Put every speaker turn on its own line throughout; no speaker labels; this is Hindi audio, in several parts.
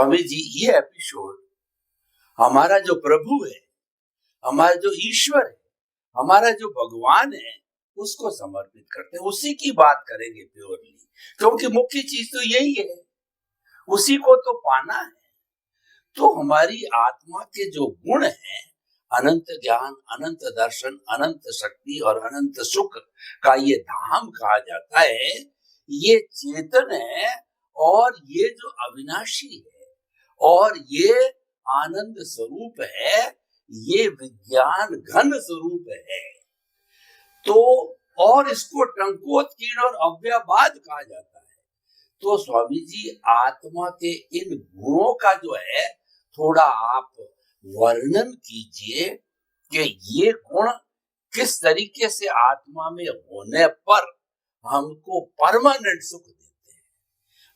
स्वामी जी, ये एपिसोड हमारा जो प्रभु है, हमारा जो ईश्वर है, हमारा जो भगवान है, उसको समर्पित करते हैं। उसी की बात करेंगे प्योरली, क्योंकि मुख्य चीज तो यही है, उसी को तो पाना है। तो हमारी आत्मा के जो गुण हैं, अनंत ज्ञान, अनंत दर्शन, अनंत शक्ति और अनंत सुख का ये धाम कहा जाता है, ये चेतन है और ये जो अविनाशी है और ये आनंद स्वरूप है, ये विज्ञान घन स्वरूप है। तो और इसको टंकोत्कीर्ण और अव्ययवाद कहा जाता है। तो स्वामी जी, आत्मा के इन गुणों का जो है थोड़ा आप वर्णन कीजिए कि ये गुण किस तरीके से आत्मा में होने पर हमको परमानेंट सुख देते हैं।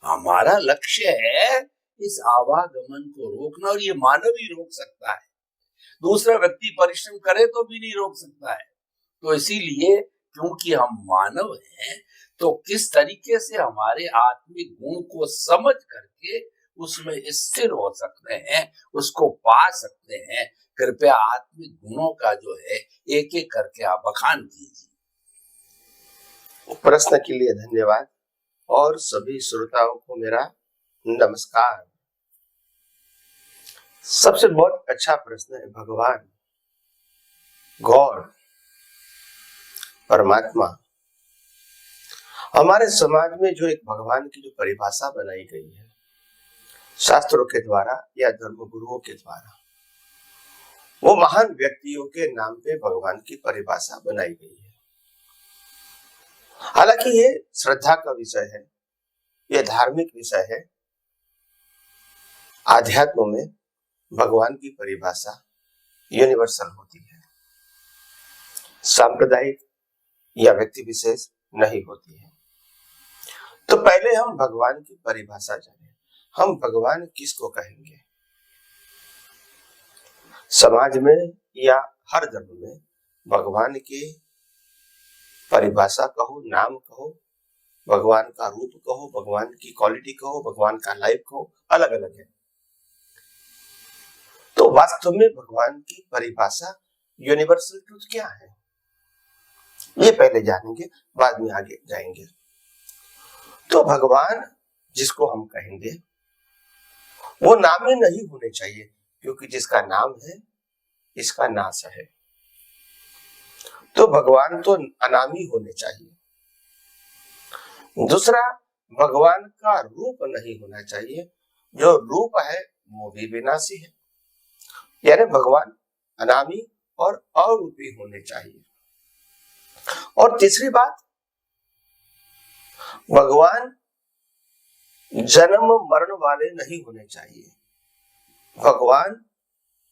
हमारा लक्ष्य है इस आवागमन को रोकना, और ये मानव ही रोक सकता है, दूसरा व्यक्ति परिश्रम करे तो भी नहीं रोक सकता है। तो इसीलिए क्योंकि हम मानव हैं, तो किस तरीके से हमारे आत्मिक गुण को समझ करके उसमें स्थिर हो सकते हैं, उसको पा सकते हैं। कृपया आत्मिक गुणों का जो है एक एक करके आप बखान कीजिए।
प्रश्न के लिए धन्यवाद और सभी श्रोताओं को मेरा नमस्कार। सबसे बहुत अच्छा प्रश्न है भगवान, गॉड, परमात्मा। हमारे समाज में जो एक भगवान की जो परिभाषा बनाई गई है शास्त्रों के द्वारा या धर्म गुरुओं के द्वारा, वो महान व्यक्तियों के नाम पे भगवान की परिभाषा बनाई गई है। हालांकि ये श्रद्धा का विषय है, ये धार्मिक विषय है। आध्यात्म में भगवान की परिभाषा यूनिवर्सल होती है, सांप्रदायिक या व्यक्ति विशेष नहीं होती है। तो पहले हम भगवान की परिभाषा जानें। हम भगवान किसको कहेंगे? समाज में या हर धर्म में भगवान की परिभाषा कहो, नाम कहो, भगवान का रूप कहो, भगवान की क्वालिटी कहो, भगवान का लाइफ कहो, अलग अलग है। तो वास्तव में भगवान की परिभाषा यूनिवर्सल ट्रुथ क्या है, ये पहले जानेंगे, बाद में आगे जाएंगे। तो भगवान जिसको हम कहेंगे वो नाम ही नहीं होने चाहिए, क्योंकि जिसका नाम है इसका नाश है। तो भगवान तो अनामी होने चाहिए। दूसरा, भगवान का रूप नहीं होना चाहिए, जो रूप है वो भी विनाशी है। यानी भगवान अनामी और अरूपी होने चाहिए। और तीसरी बात, भगवान जन्म मरण वाले नहीं होने चाहिए, भगवान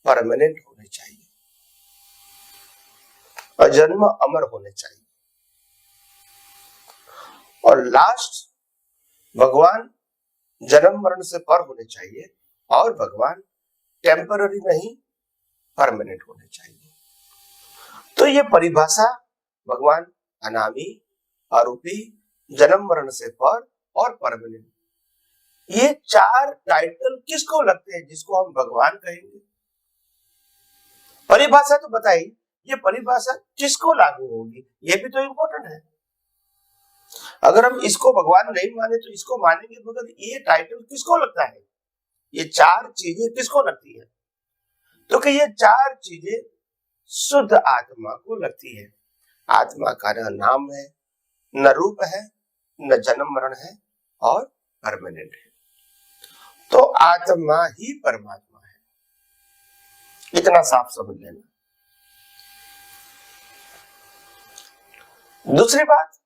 परमानेंट होने चाहिए, अजन्म अमर होने चाहिए। और लास्ट, भगवान जन्म मरण से पर होने चाहिए और भगवान टेम्पररी नहीं परमानेंट होने चाहिए। तो ये परिभाषा भगवान अनामी, आरूपी, जन्म मरण से पर और परमानेंट, ये चार टाइटल किसको लगते हैं जिसको हम भगवान कहेंगे? परिभाषा तो बताइए, ये परिभाषा किसको लागू होगी, ये भी तो इम्पोर्टेंट है। अगर हम इसको भगवान नहीं माने तो इसको मानेंगे, मगर ये टाइटल किसको लगता है? ये चार चीजें किसको लगती है? तो कि ये चार चीजें शुद्ध आत्मा को लगती है। आत्मा का न नाम है, न रूप है, न जन्म मरण है और परमानेंट है। तो आत्मा ही परमात्मा है, इतना साफ समझ लेना। दूसरी बात,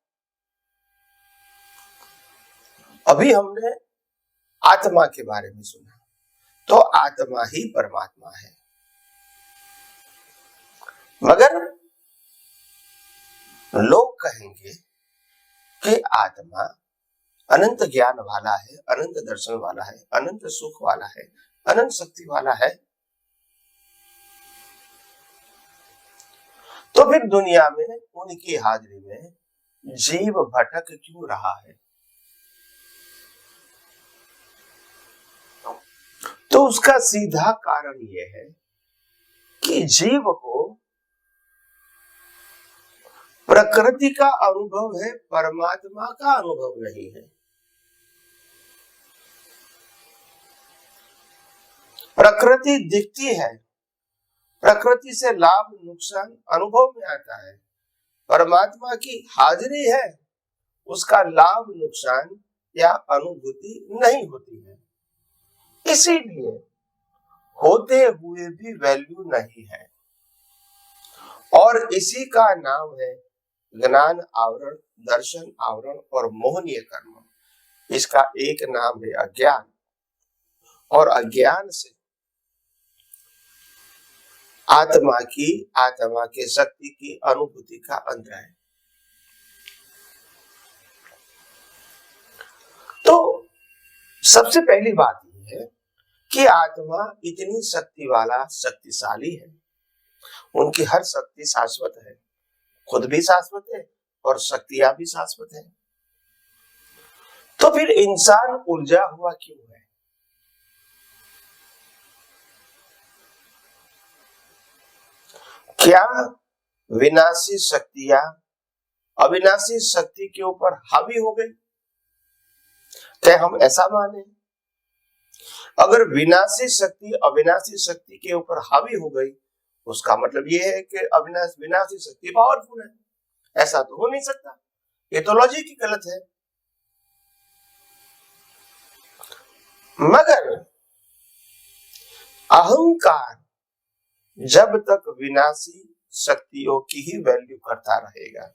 अभी हमने आत्मा के बारे में सुना, तो आत्मा ही परमात्मा है। मगर लोग कहेंगे कि आत्मा अनंत ज्ञान वाला है, अनंत दर्शन वाला है, अनंत सुख वाला है, अनंत शक्ति वाला है। तो फिर दुनिया में उनकी हाजिरी में जीव भटक क्यों रहा है? तो उसका सीधा कारण यह है कि जीव को प्रकृति का अनुभव है, परमात्मा का अनुभव नहीं है। प्रकृति दिखती है, प्रकृति से लाभ नुकसान अनुभव में आता है। परमात्मा की हाजिरी है, उसका लाभ नुकसान या अनुभूति नहीं होती है। इसीलिए होते हुए भी वैल्यू नहीं है, और इसी का नाम है ज्ञान आवरण, दर्शन आवरण और मोहनीय कर्म। इसका एक नाम है अज्ञान, और अज्ञान से आत्मा के शक्ति की अनुभूति का अंतर है। तो सबसे पहली बात यह है कि आत्मा इतनी शक्ति वाला शक्तिशाली है, उनकी हर शक्ति शाश्वत है, खुद भी शाश्वत है और शक्तियां भी शाश्वत है। तो फिर इंसान उलझा हुआ क्यों है? क्या विनाशी शक्तियां अविनाशी शक्ति के ऊपर हावी हो गई? क्या हम ऐसा माने? अगर विनाशी शक्ति अविनाशी शक्ति के ऊपर हावी हो गई, उसका मतलब यह है कि विनाशी शक्ति पावरफुल है। ऐसा तो हो नहीं सकता, ये तो लॉजिक ही गलत है। मगर अहंकार जब तक विनाशी शक्तियों की ही वैल्यू करता रहेगा,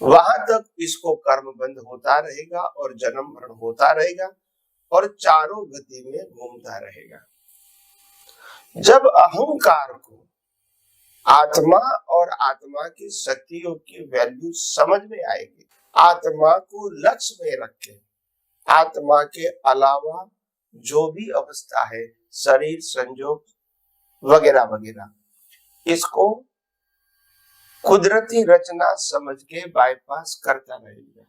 वहां तक इसको कर्म बंद होता रहेगा और जन्म मरण होता रहेगा और चारों गति में घूमता रहेगा। जब अहंकार को आत्मा और आत्मा की शक्तियों की वैल्यू समझ में आएगी, आत्मा को लक्ष्य में रखे, आत्मा के अलावा जो भी अवस्था है, शरीर संयोग वगैरह वगैरह, इसको कुदरती रचना समझ के बाईपास करता रहेगा।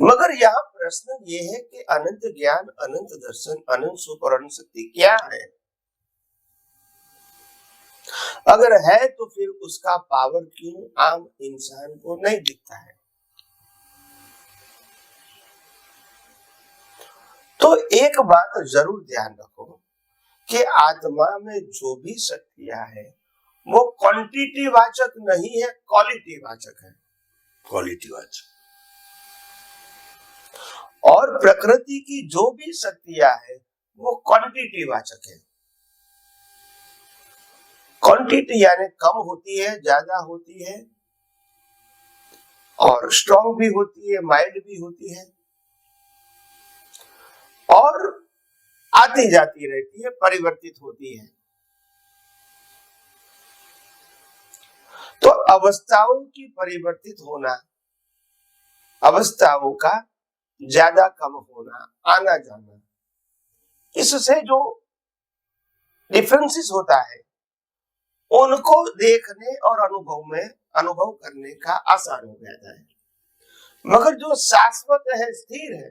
मगर यहाँ प्रश्न ये है कि अनंत ज्ञान, अनंत दर्शन, अनंत सुख और अनंत शक्ति क्या है? अगर है तो फिर उसका पावर क्यों आम इंसान को नहीं दिखता है? तो एक बात जरूर ध्यान रखो कि आत्मा में जो भी शक्तियां है वो क्वांटिटी वाचक नहीं है, क्वालिटी वाचक है।
क्वालिटी वाचक।
और प्रकृति की जो भी शक्तियां है वो क्वांटिटी वाचक है। क्वांटिटी यानी कम होती है, ज्यादा होती है, और स्ट्रॉन्ग भी होती है, माइल्ड भी होती है, और आती जाती रहती है, परिवर्तित होती है। तो अवस्थाओं की परिवर्तित होना, अवस्थाओं का ज्यादा कम होना, आना जाना, इससे जो डिफरेंसेस होता है उनको देखने और अनुभव करने का आसान हो जाता है। मगर जो शाश्वत है, स्थिर है,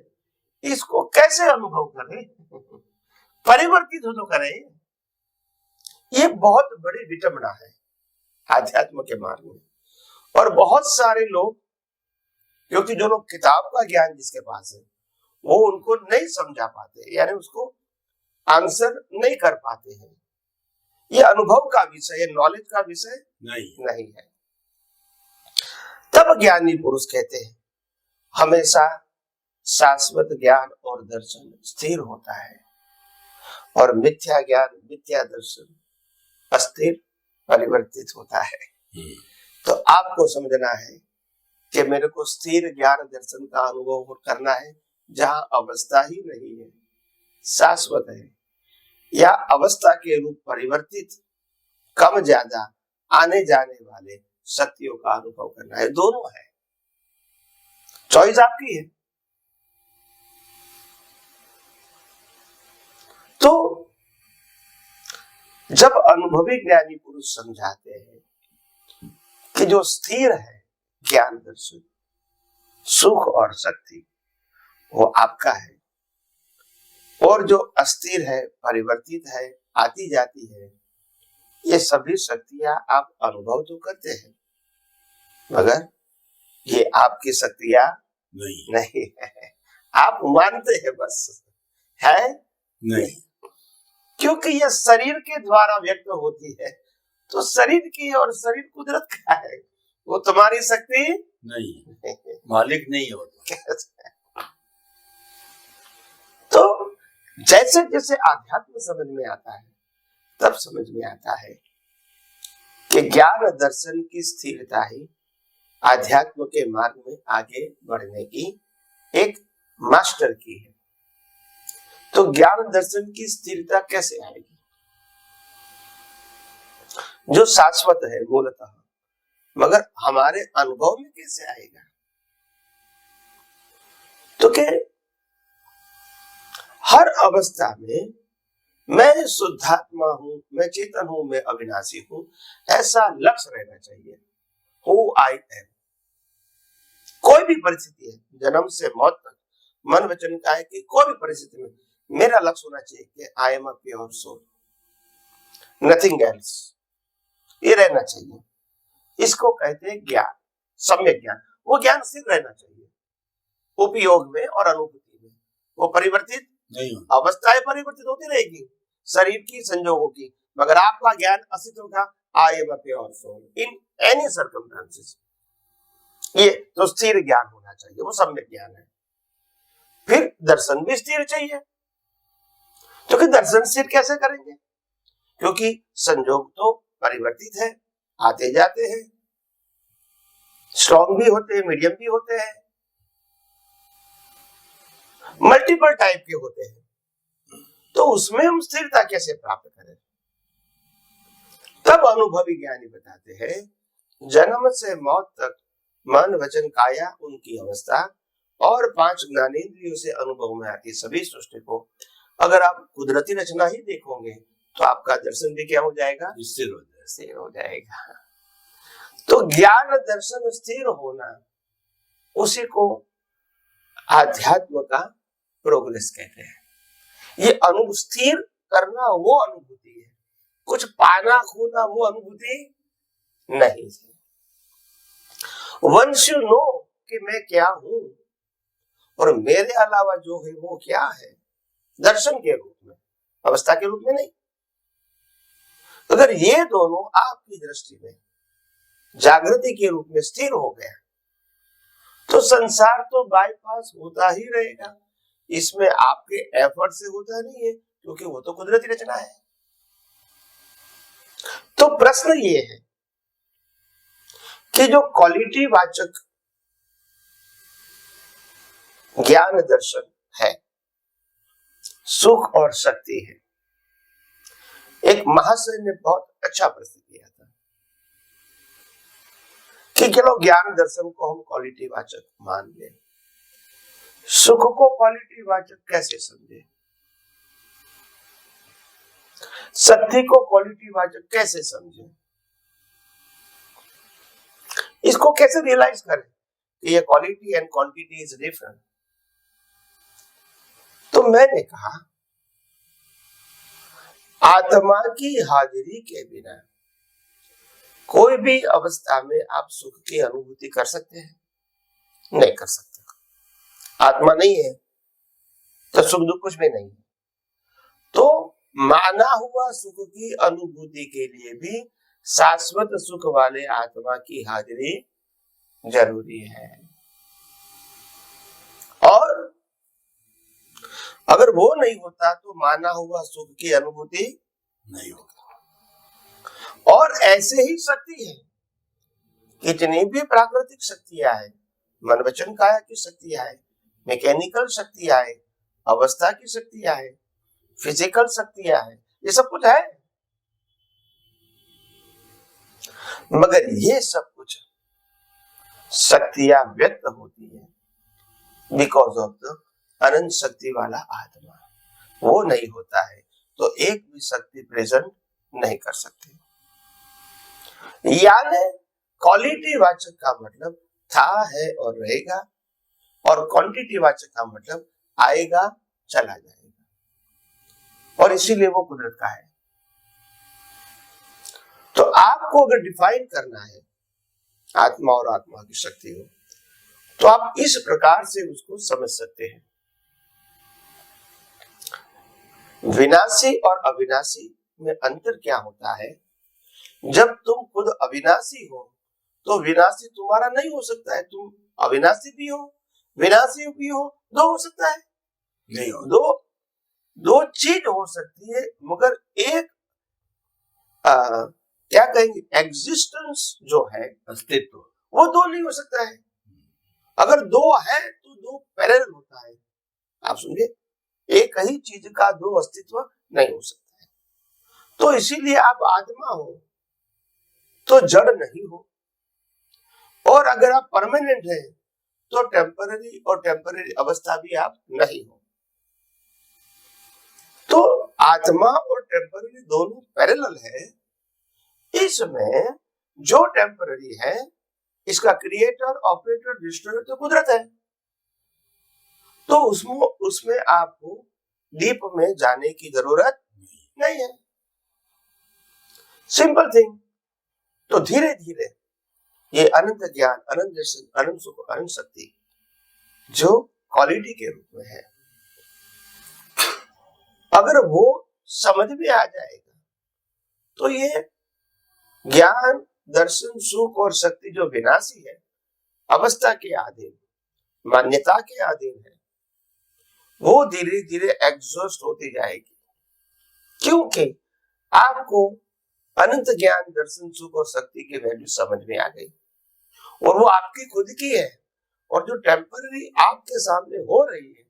इसको कैसे अनुभव करें? परिवर्तित हो तो करें। ये बहुत बड़ी विटंबना है आध्यात्म के मार्ग में। और बहुत सारे लोग, क्योंकि जो लोग किताब का ज्ञान जिसके पास है वो उनको नहीं समझा पाते, यानी उसको आंसर नहीं कर पाते हैं। ये अनुभव का विषय है, नॉलेज का विषय नहीं है। तब ज्ञानी पुरुष कहते हैं हमेशा शाश्वत ज्ञान और दर्शन स्थिर होता है, और मिथ्या ज्ञान, मिथ्या दर्शन अस्थिर, परिवर्तित होता है। तो आपको समझना है कि मेरे को स्थिर ज्ञान दर्शन का अनुभव करना है जहां अवस्था ही नहीं है, शाश्वत है, या अवस्था के रूप परिवर्तित, कम ज्यादा आने जाने वाले शक्तियों का अनुभव करना है। दोनों है, चॉइस आपकी है। तो जब अनुभवी ज्ञानी पुरुष समझाते हैं कि जो स्थिर है ज्ञान दर्शन, सुख और शक्ति, वो आपका है, और जो अस्थिर है, परिवर्तित है, आती जाती है, ये सभी शक्तियां आप अनुभव तो करते हैं, मगर ये आपकी शक्तियां नहीं है। आप मानते हैं बस, है
नहीं।
क्योंकि ये शरीर के द्वारा व्यक्त होती है, तो शरीर की और शरीर कुदरत का है, वो तुम्हारी शक्ति
नहीं, मालिक नहीं होता।
तो जैसे जैसे आध्यात्म समझ में आता है, तब समझ में आता है कि ज्ञान दर्शन की स्थिरता ही आध्यात्म के मार्ग में आगे बढ़ने की एक मास्टर की है। तो ज्ञान दर्शन की स्थिरता कैसे आएगी? जो शाश्वत है मूलतः, मगर हमारे अनुभव में कैसे आएगा? तो क्या हर अवस्था में मैं शुद्धात्मा हूं, मैं चेतन हूं, मैं अविनाशी हूं, ऐसा लक्ष्य रहना चाहिए। Who I am. कोई भी परिस्थिति है, जन्म से मौत तक, मन वचन काया की कोई भी परिस्थिति में मेरा लक्ष्य होना चाहिए कि I am a pure soul, nothing else. ये रहना चाहिए। इसको कहते हैं ज्ञान, सम्यक ज्ञान। वो ज्ञान स्थिर रहना चाहिए उपयोग में और अनुभूति में। वो परिवर्तित नहीं, अवस्थाएं परिवर्तित होती रहेगी शरीर की, संजोगों की, मगर आपका ज्ञान अस्तित्व का I am a pure soul in any circumstances, ये तो स्थिर ज्ञान होना चाहिए, वो सम्यक ज्ञान है। फिर दर्शन भी स्थिर चाहिए, क्योंकि दर्शन स्थिर कैसे करेंगे? क्योंकि संजोग तो परिवर्तित है, आते जाते हैं, स्ट्रॉन्ग भी होते हैं, मीडियम भी होते हैं, मल्टीपल टाइप के होते हैं। तो उसमें हम स्थिरता कैसे प्राप्त करें? तब अनुभवी ज्ञानी बताते हैं जन्म से मौत तक मन वचन काया उनकी अवस्था और 5 ज्ञानेंद्रियों से अनुभव में आती सभी सृष्टि को अगर आप कुदरती रचना ही देखोगे तो आपका दर्शन भी क्या हो जाएगा? स्थिर हो जाएगा। तो ज्ञान दर्शन स्थिर होना, उसी को आध्यात्म का प्रोग्रेस कहते हैं। ये स्थिर करना वो अनुभूति है, कुछ पाना खोना वो अनुभूति नहीं है। वंस यू नो कि मैं क्या हूं और मेरे अलावा जो है वो क्या है, दर्शन के रूप में, अवस्था के रूप में नहीं। अगर ये दोनों आपकी दृष्टि में जागृति के रूप में स्थिर हो गया तो संसार तो बाईपास होता ही रहेगा। इसमें आपके एफर्ट से होता नहीं है, क्योंकि वो तो कुदरती रचना है। तो प्रश्न ये है कि जो क्वालिटी वाचक ज्ञान दर्शन है, सुख और शक्ति है, एक महाशय ने बहुत अच्छा प्रश्न किया था कि चलो ज्ञान दर्शन को हम क्वालिटी वाचक मान लें, सुख को क्वालिटी वाचक कैसे समझे, शक्ति को क्वालिटी वाचक कैसे समझे, इसको कैसे रियलाइज करें कि ये quality and quantity is different. तो मैंने कहा आत्मा की हाजिरी के बिना कोई भी अवस्था में आप सुख की अनुभूति कर सकते हैं? नहीं कर सकते। आत्मा नहीं है तो सुख दुख कुछ भी नहीं है। तो माना हुआ सुख की अनुभूति के लिए भी शाश्वत सुख वाले आत्मा की हाजिरी जरूरी है, और अगर वो नहीं होता तो माना हुआ सुख की अनुभूति नहीं होगा। और ऐसे ही शक्ति है, कितनी भी प्राकृतिक शक्तियां हैं, मन वचन काया की शक्तियां हैं, मैकेनिकल शक्तियां हैं, अवस्था की शक्तियां हैं, फिजिकल शक्तियां हैं, ये सब कुछ है, मगर ये सब कुछ शक्तियां व्यक्त होती है बिकॉज ऑफ द अनंत शक्ति वाला आत्मा। वो नहीं होता है तो एक भी शक्ति प्रेजेंट नहीं कर सकती। यानी क्वालिटी वाचक का मतलब था, है और रहेगा, और क्वांटिटी वाचक का मतलब आएगा चला जाएगा। और इसीलिए वो कुदरत का है। तो आपको अगर डिफाइन करना है आत्मा और आत्मा की शक्ति को, तो आप इस प्रकार से उसको समझ सकते हैं। विनाशी और अविनाशी में अंतर क्या होता है? जब तुम खुद अविनाशी हो तो विनाशी तुम्हारा नहीं हो सकता है, तुम अविनाशी भी हो विनाशी भी हो, दो हो सकता है
नहीं हो।
दो चीज हो सकती है, मगर एक क्या कहेंगे, एग्जिस्टेंस जो है,
अस्तित्व,
वो दो नहीं हो सकता है। अगर दो है तो दो पैरेलल होता है। आप समझे, एक ही चीज का दो अस्तित्व नहीं हो सकता है। तो इसीलिए आप आत्मा हो तो जड़ नहीं हो, और अगर आप परमानेंट है तो टेम्पररी और टेम्पररी अवस्था भी आप नहीं हो। तो आत्मा और टेम्पररी दोनों पैरेलल है। इसमें जो टेम्पररी है, इसका क्रिएटर, ऑपरेटर, डिस्ट्रॉयर तो कुदरत है। तो उसमें आपको डीप में जाने की जरूरत नहीं है, सिंपल थिंग। तो धीरे धीरे ये अनंत ज्ञान, अनंत दर्शन, अनंत सुख, अनंत शक्ति जो क्वालिटी के रूप में है, अगर वो समझ में आ जाएगा तो ये ज्ञान, दर्शन, सुख और शक्ति जो विनाशी है, अवस्था के अधीन, मान्यता के अधीन है, वो धीरे धीरे एग्जॉस्ट होती जाएगी। क्योंकि आपको अनंत ज्ञान, दर्शन, सुख और शक्ति की वैल्यू समझ में आ गई, और वो आपकी खुद की है। और जो टेम्पररी आपके सामने हो रही है,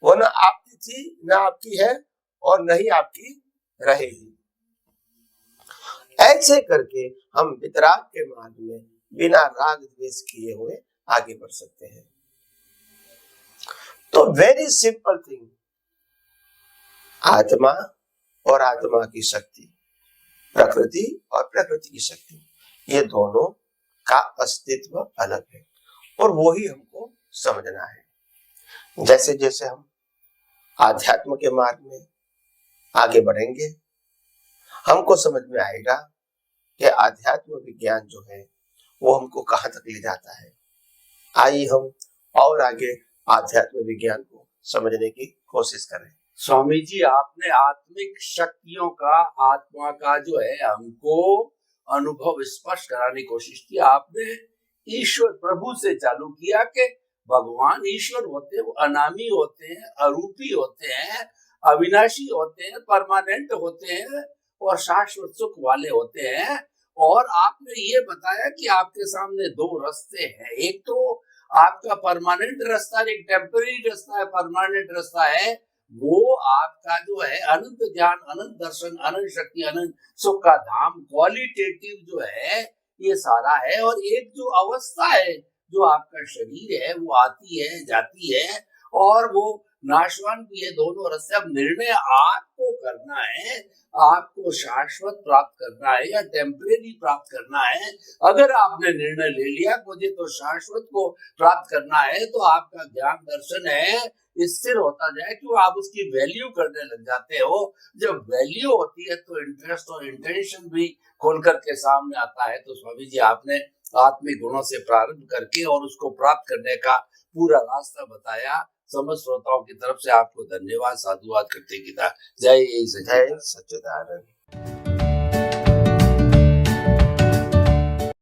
वो ना आपकी थी, ना आपकी है, और न ही आपकी रहेगी। ऐसे करके हम वितराग के मार्ग में बिना राग द्वेष किए हुए आगे बढ़ सकते हैं। तो वेरी सिंपल थिंग, आत्मा और आत्मा की शक्ति, प्रकृति और प्रकृति की शक्ति, ये दोनों का अस्तित्व अलग है, और वो ही हमको समझना है। जैसे जैसे हम आध्यात्म के मार्ग में आगे बढ़ेंगे, हमको समझ में आएगा कि आध्यात्म विज्ञान जो है वो हमको कहां तक ले जाता है। आइए हम और आगे आध्यात्म विज्ञान को समझने की कोशिश करें।
स्वामी जी, आपने आत्मिक शक्तियों का, आत्मा का जो है हमको अनुभव स्पष्ट कराने की कोशिश की। आपने ईश्वर प्रभु से चालू किया कि भगवान ईश्वर होते हैं, वो अनामी होते हैं, अरूपी होते हैं, अविनाशी होते हैं, परमानेंट होते हैं और शाश्वत सुख वाले होते हैं। और आपने ये बताया कि आपके सामने दो रास्ते हैं, एक तो आपका परमानेंट रास्ता, एक टेम्पररी रास्ता है। परमानेंट रास्ता है वो आपका जो है अनंत ज्ञान, अनंत दर्शन, अनंत शक्ति, अनंत सुख का धाम, क्वालिटेटिव जो है ये सारा है। और एक जो अवस्था है, जो आपका शरीर है, वो आती है, जाती है और वो नाशवान भी है। दोनों रास्ते। अब निर्णय आपको करना है, आपको शाश्वत प्राप्त करना है या टेम्परेरी प्राप्त करना है। अगर आपने निर्णय ले लिया मुझे तो शाश्वत को प्राप्त करना है, तो आपका ज्ञान, दर्शन है स्थिर होता जाए, क्यों आप उसकी वैल्यू करने लग जाते हो। जब वैल्यू होती है तो इंटरेस्ट और इंटेंशन भी खोल करके सामने आता है। तो स्वामी जी, आपने आत्मिक गुणों से प्रारंभ करके और उसको प्राप्त करने का पूरा रास्ता बताया। समस्त श्रोताओं की तरफ से आपको धन्यवाद, साधुवाद करते की जय
सच्चिदानंद।